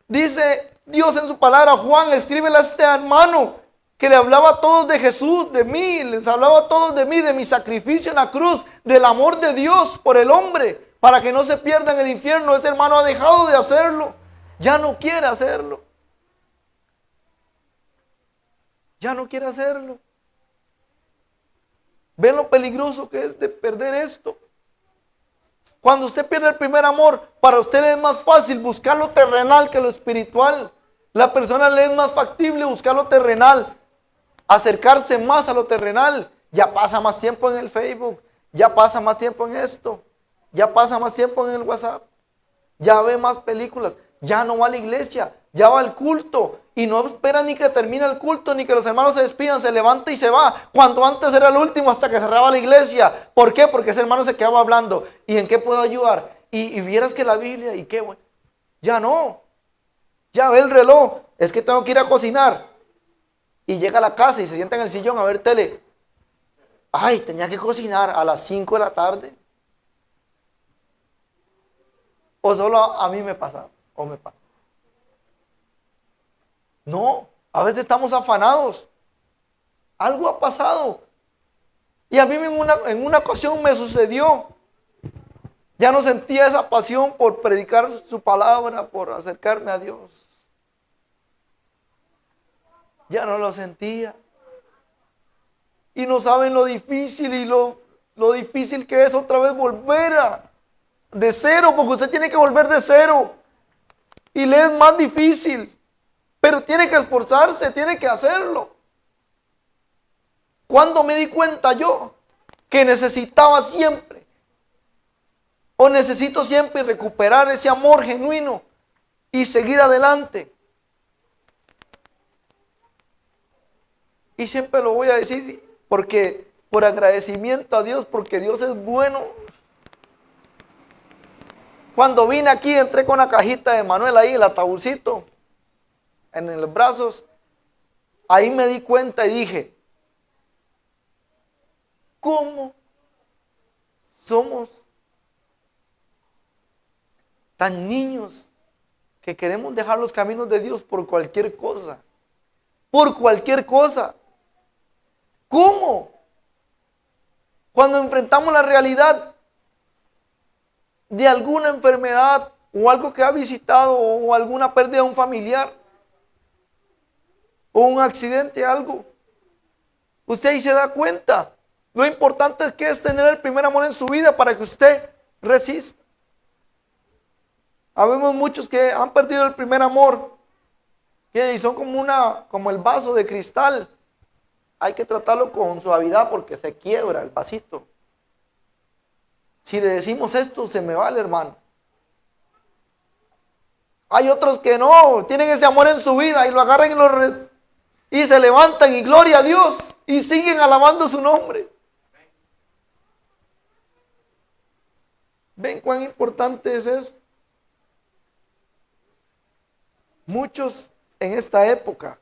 Dice Dios en su palabra: Juan, escríbele a este hermano que le hablaba a todos de Jesús, de mí, les hablaba a todos de mí, de mi sacrificio en la cruz, del amor de Dios por el hombre, para que no se pierda en el infierno. Ese hermano ha dejado de hacerlo, ya no quiere hacerlo. Ya no quiere hacerlo. ¿Ven lo peligroso que es de perder esto? Cuando usted pierde el primer amor, para usted es más fácil buscar lo terrenal que lo espiritual. La persona le es más factible buscar lo terrenal, acercarse más a lo terrenal. Ya pasa más tiempo en el Facebook, ya pasa más tiempo en esto, ya pasa más tiempo en el WhatsApp, ya ve más películas, ya no va a la iglesia, ya va al culto y no espera ni que termine el culto, ni que los hermanos se despidan, se levanta y se va, cuando antes era el último hasta que cerraba la iglesia. ¿Por qué? Porque ese hermano se quedaba hablando. ¿Y en qué puedo ayudar? Y vieras que la Biblia, y qué bueno, ya no, ya ve el reloj, es que tengo que ir a cocinar. Y llega a la casa y se sienta en el sillón a ver tele. Ay, tenía que cocinar a las 5 de la tarde. O solo a mí me pasa, o me pasa. No, a veces estamos afanados. Algo ha pasado. Y a mí en una ocasión me sucedió. Ya no sentía esa pasión por predicar su palabra, por acercarme a Dios. Ya no lo sentía. Y no saben lo difícil y lo difícil que es otra vez volver de cero, porque usted tiene que volver de cero. Y le es más difícil. Pero tiene que esforzarse, tiene que hacerlo. ¿Cuándo me di cuenta yo que necesitaba siempre, o necesito siempre recuperar ese amor genuino y seguir adelante? Y siempre lo voy a decir porque por agradecimiento a Dios, porque Dios es bueno. Cuando vine aquí, entré con la cajita de Manuel ahí, el ataúdcito en los brazos. Ahí me di cuenta y dije, ¿cómo somos tan niños que queremos dejar los caminos de Dios por cualquier cosa? Por cualquier cosa. ¿Cómo? Cuando enfrentamos la realidad de alguna enfermedad o algo que ha visitado o alguna pérdida de un familiar o un accidente, algo, usted ahí se da cuenta. Lo importante es que es tener el primer amor en su vida para que usted resista. Habemos muchos que han perdido el primer amor y son como el vaso de cristal. Hay que tratarlo con suavidad porque se quiebra el vasito. Si le decimos esto, se me va el hermano. Hay otros que no, tienen ese amor en su vida y lo agarran y se levantan y gloria a Dios y siguen alabando su nombre. ¿Ven cuán importante es eso? Muchos en esta época.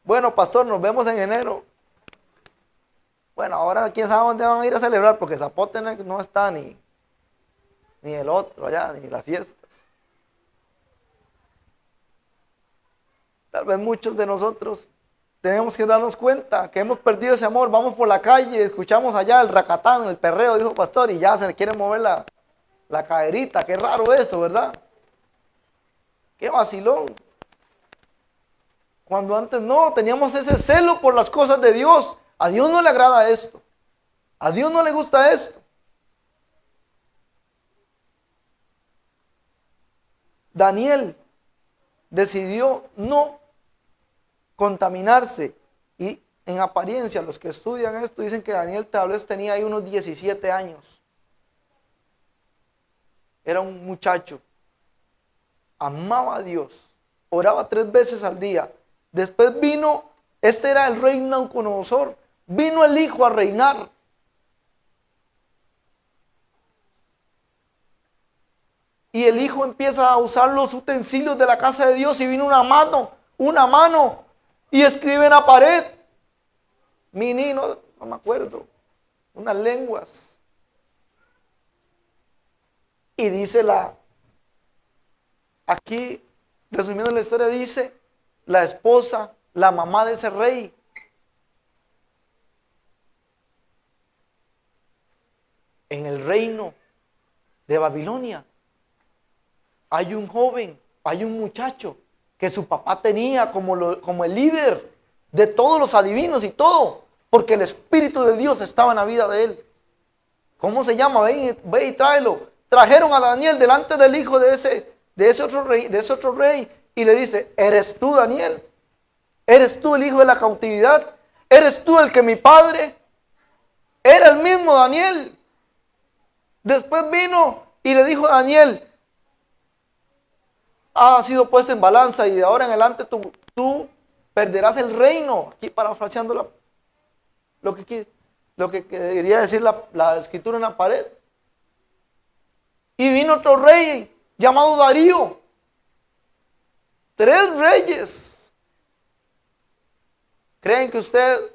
Bueno, pastor, nos vemos en enero. Bueno, ahora quién sabe dónde van a ir a celebrar, porque Zapote no está ni el otro allá, ni las fiestas. Tal vez muchos de nosotros tenemos que darnos cuenta que hemos perdido ese amor. Vamos por la calle, escuchamos allá el racatán, el perreo, dijo pastor, y ya se le quiere mover la caderita. Qué raro eso, ¿verdad? Qué vacilón. Cuando antes no, teníamos ese celo por las cosas de Dios. A Dios no le agrada esto. A Dios no le gusta esto. Daniel decidió no contaminarse. Y en apariencia, los que estudian esto dicen que Daniel tal vez tenía ahí unos 17 años. Era un muchacho. Amaba a Dios. Oraba 3 veces al día. Después vino, este era el rey Nabucodonosor, vino el hijo a reinar. Y el hijo empieza a usar los utensilios de la casa de Dios y vino una mano, y escribe en la pared, mini, no me acuerdo, unas lenguas. Y dice aquí, resumiendo la historia, dice, la esposa, la mamá de ese rey, en el reino de Babilonia, hay un joven, hay un muchacho que su papá tenía como el líder de todos los adivinos y todo, porque el Espíritu de Dios estaba en la vida de él. ¿Cómo se llama? Ve y tráelo. Trajeron a Daniel delante del hijo de ese otro rey y le dice, ¿eres tú, Daniel? ¿Eres tú el hijo de la cautividad? ¿Eres tú el que mi padre? Era el mismo Daniel. Después vino y le dijo a Daniel, ha sido puesto en balanza y de ahora en adelante tú perderás el reino. Aquí parafraseando lo que quería decir la escritura en la pared. Y vino otro rey llamado Darío. 3 reyes. ¿Creen que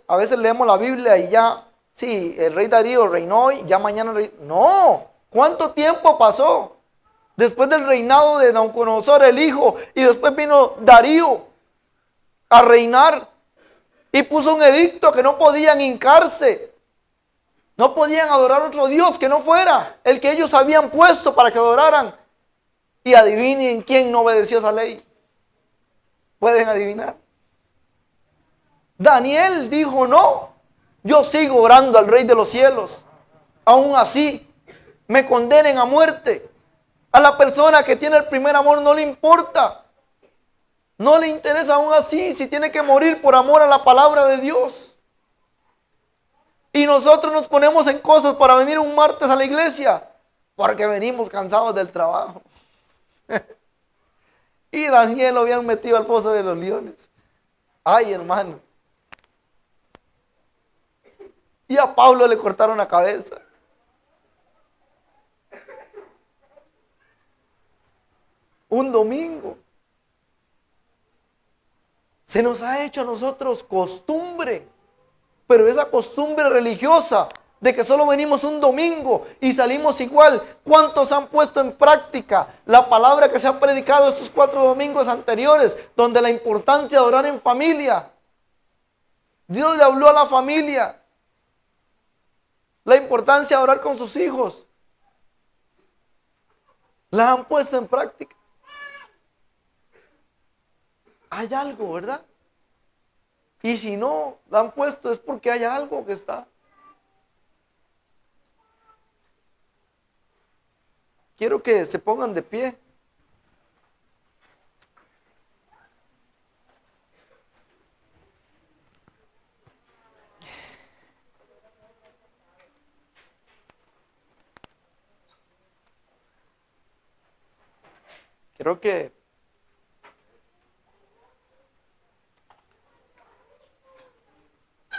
a veces leemos la Biblia y ya, sí, el rey Darío reinó y ya mañana No, ¿cuánto tiempo pasó? Después del reinado de Nabucodonosor el hijo, y después vino Darío a reinar y puso un edicto que no podían hincarse, no podían adorar a otro Dios que no fuera el que ellos habían puesto para que adoraran. Y adivinen quién no obedeció esa ley. ¿Pueden adivinar? Daniel dijo, no, yo sigo orando al Rey de los cielos. Aún así, me condenen a muerte. A la persona que tiene el primer amor no le importa. No le interesa aún así si tiene que morir por amor a la palabra de Dios. Y nosotros nos ponemos en cosas para venir un martes a la iglesia porque venimos cansados del trabajo. Y Daniel lo habían metido al pozo de los leones. Ay, hermano. Y a Pablo le cortaron la cabeza. Un domingo. Se nos ha hecho a nosotros costumbre, pero esa costumbre religiosa de que solo venimos un domingo y salimos igual. ¿Cuántos han puesto en práctica la palabra que se ha predicado estos 4 domingos anteriores, donde la importancia de orar en familia? Dios le habló a la familia. La importancia de orar con sus hijos. La han puesto en práctica. Hay algo, ¿verdad? Y si no la han puesto es porque hay algo que está. Quiero que se pongan de pie. Quiero que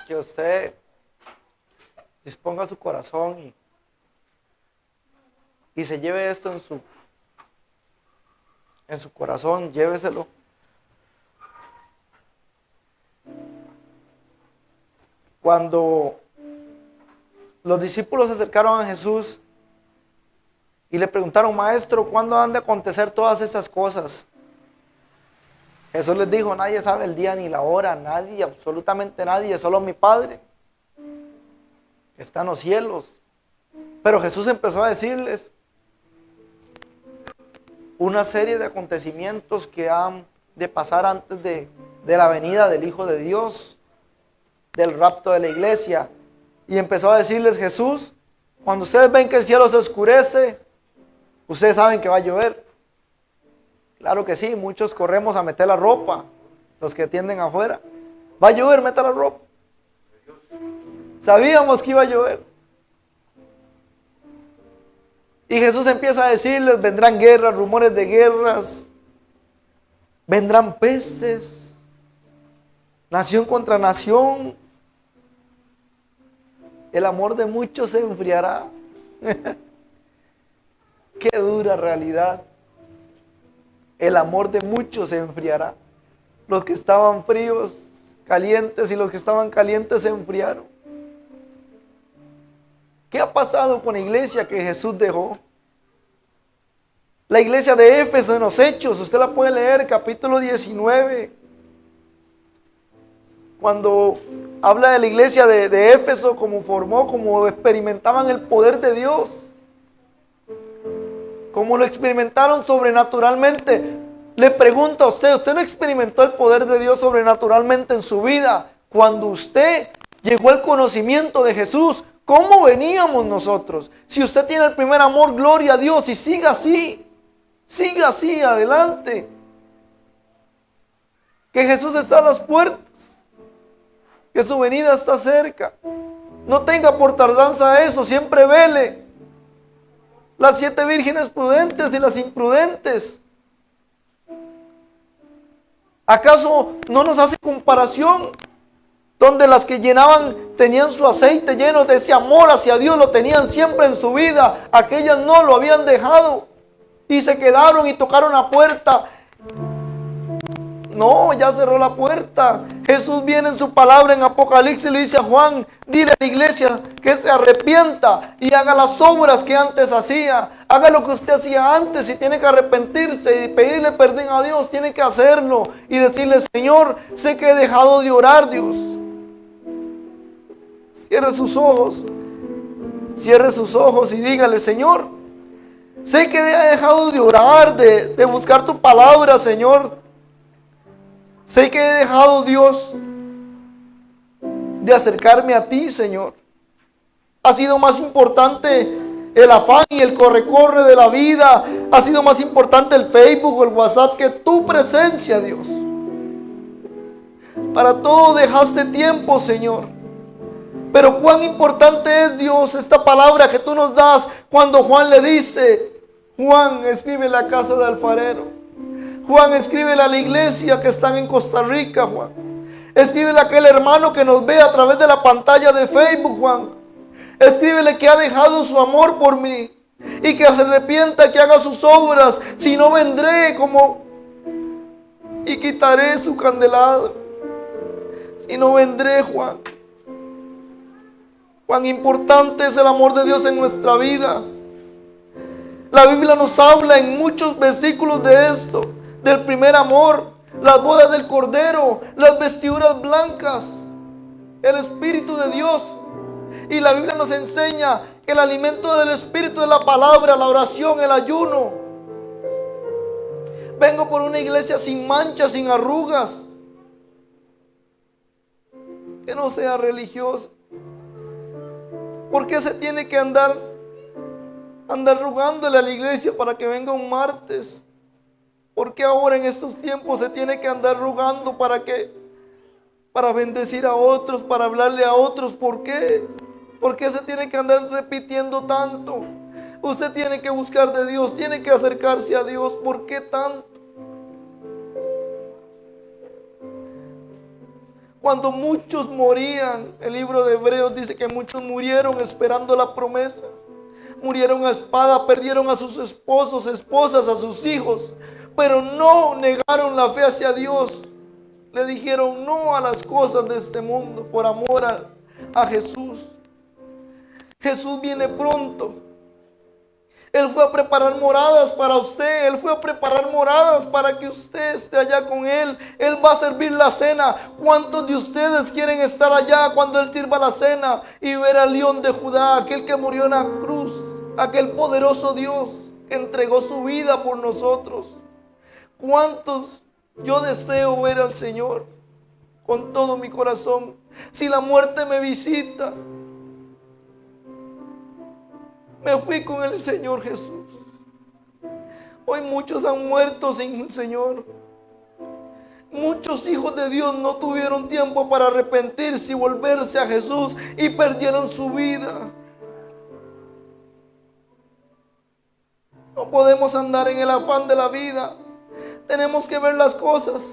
usted disponga su corazón y se lleve esto en su corazón, lléveselo. Cuando los discípulos se acercaron a Jesús y le preguntaron, maestro, ¿cuándo han de acontecer todas estas cosas? Jesús les dijo, nadie sabe el día ni la hora, nadie, absolutamente nadie, solo mi Padre, que está en los cielos. Pero Jesús empezó a decirles una serie de acontecimientos que han de pasar antes de la venida del Hijo de Dios, del rapto de la iglesia. Y empezó a decirles Jesús, cuando ustedes ven que el cielo se oscurece, ustedes saben que va a llover. Claro que sí, muchos corremos a meter la ropa, los que tienden afuera. Va a llover, meta la ropa. Sabíamos que iba a llover. Y Jesús empieza a decirles, vendrán guerras, rumores de guerras, vendrán pestes, nación contra nación. El amor de muchos se enfriará. Qué dura realidad. El amor de muchos se enfriará. Los que estaban fríos, calientes, y los que estaban calientes se enfriaron. ¿Qué ha pasado con la iglesia que Jesús dejó? La iglesia de Éfeso en los Hechos, usted la puede leer, capítulo 19. Cuando habla de la iglesia de Éfeso, cómo formó, cómo experimentaban el poder de Dios. Como lo experimentaron sobrenaturalmente. Le pregunto a usted, ¿usted no experimentó el poder de Dios sobrenaturalmente en su vida? Cuando usted llegó al conocimiento de Jesús, ¿Cómo veníamos nosotros? Si usted tiene el primer amor, gloria a Dios, y siga así, adelante. Que Jesús está a las puertas, que su venida está cerca. No tenga por tardanza eso, siempre vele. Las 7 vírgenes prudentes y las imprudentes. ¿Acaso no nos hace comparación? Donde las que tenían su aceite lleno de ese amor hacia Dios, lo tenían siempre en su vida. Aquellas no lo habían dejado y se quedaron y tocaron la puerta. No, ya cerró la puerta. Jesús viene en su palabra en Apocalipsis y le dice a Juan: dile a la iglesia que se arrepienta y haga las obras que antes hacía. Haga lo que usted hacía antes. Si tiene que arrepentirse y pedirle perdón a Dios, tiene que hacerlo y decirle: Señor, sé que he dejado de orar, Dios. Cierre sus ojos y dígale: Señor, sé que he dejado de orar, de buscar tu palabra, Señor. Sé que he dejado, Dios, de acercarme a ti, Señor. Ha sido más importante el afán y el corre-corre de la vida. Ha sido más importante el Facebook o el WhatsApp que tu presencia, Dios. Para todo dejaste tiempo, Señor. Pero cuán importante es, Dios, esta palabra que tú nos das cuando Juan le dice: Juan, escribe la casa del alfarero. Juan, escríbele a la iglesia que están en Costa Rica, Juan. Escríbele a aquel hermano que nos ve a través de la pantalla de Facebook, Juan. Escríbele que ha dejado su amor por mí y que se arrepienta, que haga sus obras. Si no, vendré y quitaré su candelado. Si no, vendré, Juan. Cuán importante es el amor de Dios en nuestra vida. La Biblia nos habla en muchos versículos de esto, del primer amor, las bodas del Cordero, las vestiduras blancas, el Espíritu de Dios. Y la Biblia nos enseña que el alimento del Espíritu es la palabra, la oración, el ayuno. Vengo por una iglesia sin manchas, sin arrugas, que no sea religiosa. ¿Por qué se tiene que andar rogándole a la iglesia para que venga un martes? ¿Por qué ahora en estos tiempos se tiene que andar rogando para bendecir a otros, para hablarle a otros? ¿Por qué? ¿Por qué se tiene que andar repitiendo tanto? Usted tiene que buscar de Dios, tiene que acercarse a Dios. ¿Por qué tanto? Cuando muchos morían, el libro de Hebreos dice que muchos murieron esperando la promesa. Murieron a espada, perdieron a sus esposos, esposas, a sus hijos, pero no negaron la fe hacia Dios. Le dijeron no a las cosas de este mundo por amor a Jesús. Jesús viene pronto. Él fue a preparar moradas para usted. Él fue a preparar moradas para que usted esté allá con Él. Él va a servir la cena. ¿Cuántos de ustedes quieren estar allá cuando Él sirva la cena y ver al León de Judá, aquel que murió en la cruz, aquel poderoso Dios que entregó su vida por nosotros? ¿Cuántos yo deseo ver al Señor con todo mi corazón? Si la muerte me visita, me fui con el Señor Jesús. Hoy muchos han muerto sin el Señor. Muchos hijos de Dios no tuvieron tiempo para arrepentirse y volverse a Jesús y perdieron su vida. No podemos andar en el afán de la vida. Tenemos que ver las cosas.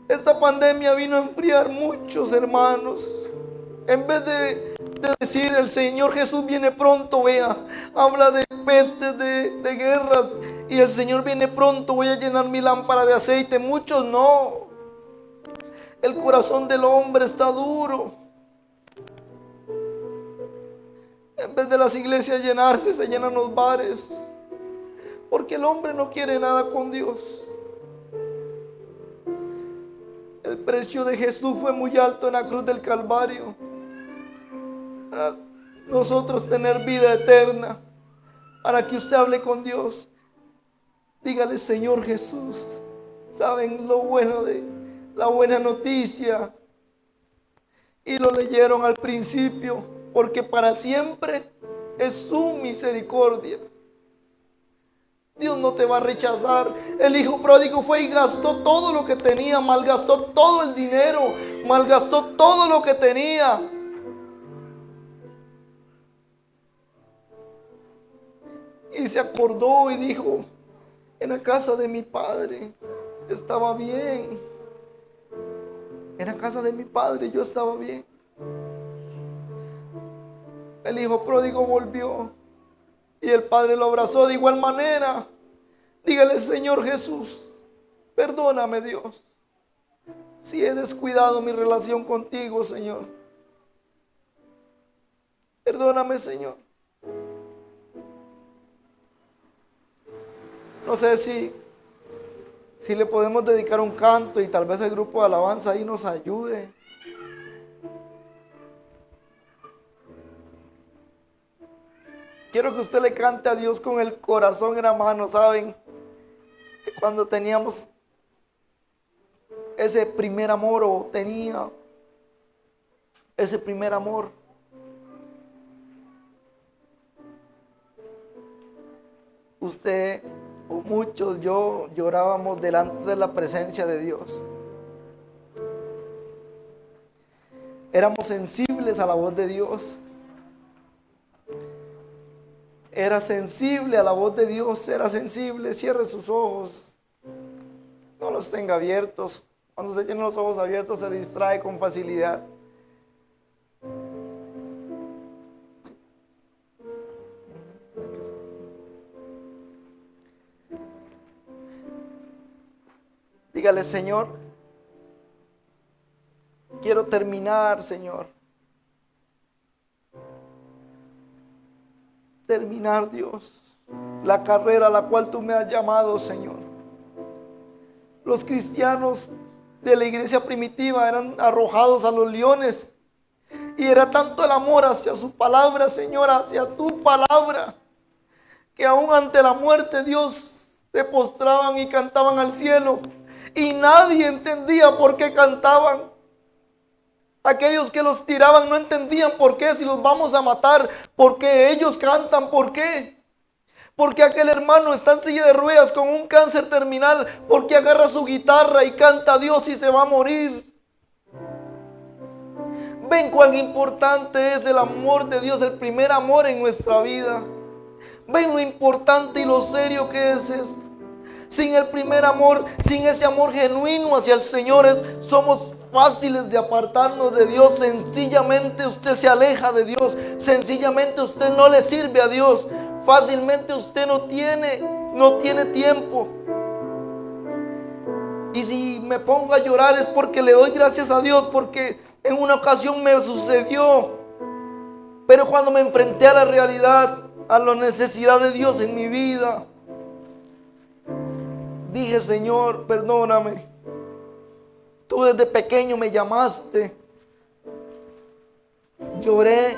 Esta pandemia vino a enfriar muchos hermanos. En vez de decir el Señor Jesús viene pronto, vea, habla de pestes, de guerras, y el Señor viene pronto, voy a llenar mi lámpara de aceite. Muchos no. El corazón del hombre está duro. En vez de las iglesias llenarse, se llenan los bares, porque el hombre no quiere nada con Dios. El precio de Jesús fue muy alto en la cruz del Calvario para nosotros tener vida eterna, para que usted hable con Dios. Dígale: Señor Jesús, ¿saben lo bueno de la buena noticia? Y lo leyeron al principio, porque para siempre es su misericordia. Dios no te va a rechazar. El hijo pródigo fue y gastó todo lo que tenía, malgastó todo el dinero, malgastó todo lo que tenía. Y se acordó y dijo: en la casa de mi padre estaba bien. En la casa de mi padre yo estaba bien. El hijo pródigo volvió y el padre lo abrazó de igual manera. Dígale: Señor Jesús, perdóname, Dios, si he descuidado mi relación contigo, Señor. Perdóname, Señor. No sé si le podemos dedicar un canto y tal vez el grupo de alabanza ahí nos ayude. Quiero que usted le cante a Dios con el corazón en la mano. ¿Saben? Que cuando teníamos ese primer amor, o tenía ese primer amor, usted o muchos, yo llorábamos delante de la presencia de Dios. Éramos sensibles a la voz de Dios. Era sensible a la voz de Dios, era sensible. Cierre sus ojos, no los tenga abiertos. Cuando se tiene los ojos abiertos se distrae con facilidad. Dígale: Señor, quiero terminar, Señor. Terminar, Dios, la carrera a la cual tú me has llamado, Señor. Los cristianos de la iglesia primitiva eran arrojados a los leones. Y era tanto el amor hacia su palabra, Señor, hacia tu palabra, que aún ante la muerte, Dios, se postraban y cantaban al cielo. Y nadie entendía por qué cantaban. Aquellos que los tiraban no entendían por qué, si los vamos a matar, ¿por qué ellos cantan? ¿Por qué? Porque aquel hermano está en silla de ruedas con un cáncer terminal, porque agarra su guitarra y canta a Dios y se va a morir. Ven cuán importante es el amor de Dios, el primer amor en nuestra vida. Ven lo importante y lo serio que es esto. Sin el primer amor, sin ese amor genuino hacia el Señor, somos fáciles de apartarnos de Dios. Sencillamente usted se aleja de Dios. Sencillamente usted no le sirve a Dios. Fácilmente usted no tiene tiempo. Y si me pongo a llorar es porque le doy gracias a Dios, porque en una ocasión me sucedió. Pero cuando me enfrenté a la realidad, a la necesidad de Dios en mi vida, dije: Señor, perdóname. Tú desde pequeño me llamaste. Lloré